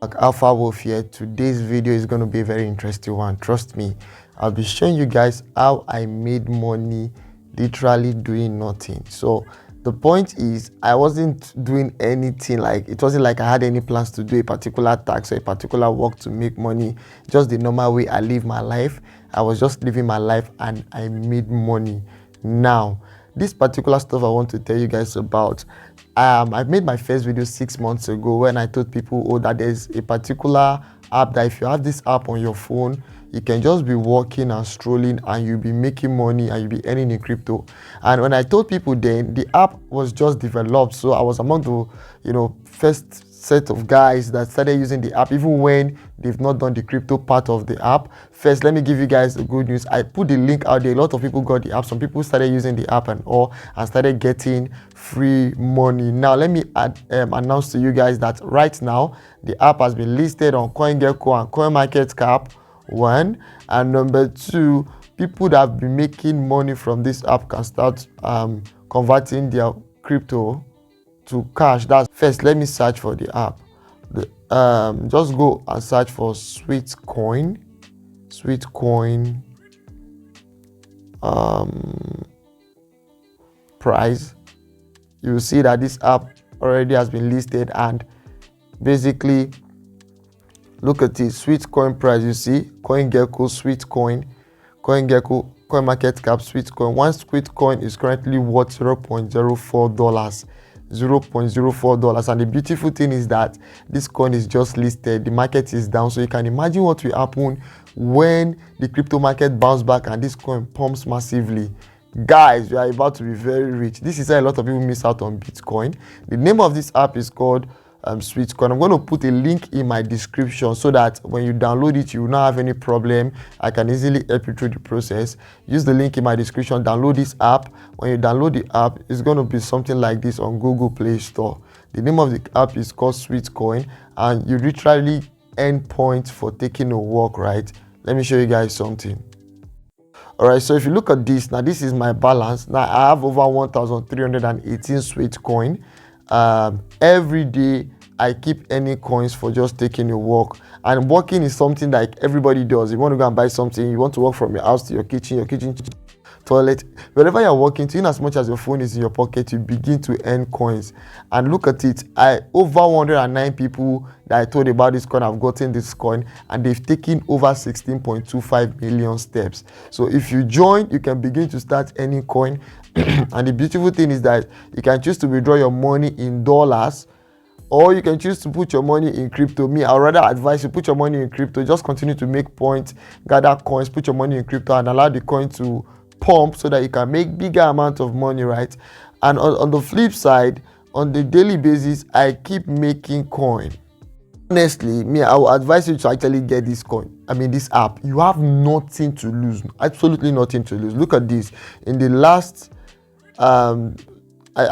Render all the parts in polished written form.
Like Alpha Wolf here. Today's video is going to be a very interesting one. Trust me, I'll be showing you guys how I made money literally doing nothing. So the point is, I wasn't doing anything. Like, it wasn't like I had any plans to do a particular task or a particular work to make money. Just the normal way I live my life. I was just living my life and I made money. Now, this particular stuff I want to tell you guys about, I made my first video 6 months ago when I told people, that there's a particular app that if you have this app on your phone, you can just be walking and strolling and you'll be making money and you'll be earning in crypto. And when I told people then, the app was just developed, so I was among the first set of guys that started using the app even when they've not done the crypto part of the app. First, let me give you guys the good news. I put the link out there. A lot of people got the app. Some people started using the app and started getting free money. Now let me announce to you guys that right now the app has been listed on CoinGecko and CoinMarketCap, one, and number two, people that have been making money from this app can start converting their crypto to cash. That's first. Let me search for the app. Just go and search for Sweetcoin price. You will see that this app already has been listed, and basically look at this Sweetcoin price. You see CoinGecko, Sweetcoin, CoinGecko, CoinMarketCap, Sweetcoin. One Sweetcoin is currently worth $0.04. $0.04. And the beautiful thing is that this coin is just listed, the market is down, so you can imagine what will happen when the crypto market bounce back and this coin pumps massively. Guys, we are about to be very rich. This is why a lot of people miss out on Bitcoin. The name of this app is called Sweetcoin. I'm going to put a link in my description so that when you download it, you will not have any problem. I can easily help you through the process. Use the link in my description. Download this app. When you download the app, it's going to be something like this on Google Play Store. The name of the app is called Sweetcoin, and you literally earn points for taking a walk, right? Let me show you guys something. Alright, so if you look at this, now this is my balance. Now I have over 1,318 Sweetcoin. Every day I keep earning coins for just taking a walk, and walking is something like everybody does. You want to go and buy something, you want to walk from your house to your kitchen toilet, wherever you're walking to, in as much as your phone is in your pocket, you begin to earn coins. And look at it, over 109 people that I told about this coin have gotten this coin, and they've taken over 16.25 million steps. So if you join, you can begin to start earning coin. And the beautiful thing is that you can choose to withdraw your money in dollars, or you can choose to put your money in crypto. Me, I would rather advise you put your money in crypto. Just continue to make points, gather coins, put your money in crypto, and allow the coin to pump so that you can make bigger amount of money, right? And on the flip side, on the daily basis, I keep making coin. Honestly, me, I will advise you to actually get this coin. This app. You have nothing to lose, absolutely nothing to lose. Look at this. In the last I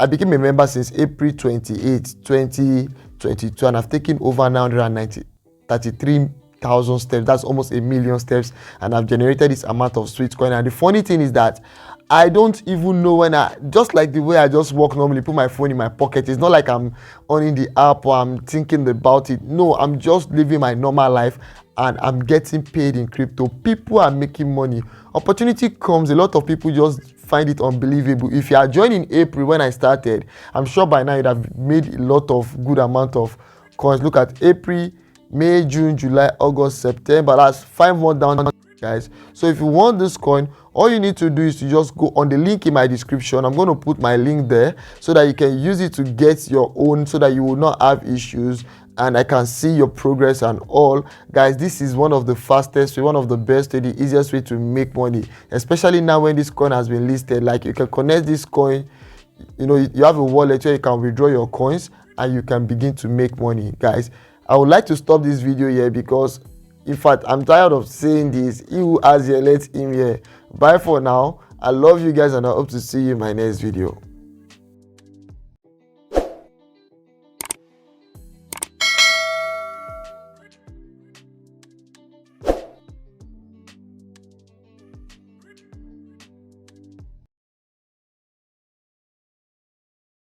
became a member since April 28, 2022, and I've taken over 933,000 steps. That's almost 1 million steps, and I've generated this amount of Sweetcoin. And the funny thing is that I don't even know when just like the way I just walk normally, put my phone in my pocket. It's not like I'm on the app or I'm thinking about it. No, I'm just living my normal life and I'm getting paid in crypto. People are making money. Opportunity comes, a lot of people just find it unbelievable. If you are joining April when I started, I'm sure by now you'd have made a lot of good amount of coins. Look at April, May, June, July, August, September. That's 5 months down, guys. So if you want this coin, all you need to do is to just go on the link in my description. I'm going to put my link there so that you can use it to get your own, so that you will not have issues and I can see your progress and all. Guys, this is one of the fastest way, one of the best way, the easiest way to make money, especially now when this coin has been listed. Like, you can connect this coin, you have a wallet where you can withdraw your coins and you can begin to make money. Guys, I would like to stop this video here because, in fact, I'm tired of saying this. He who has here, let him here. Bye for now. I love you guys and I hope to see you in my next video.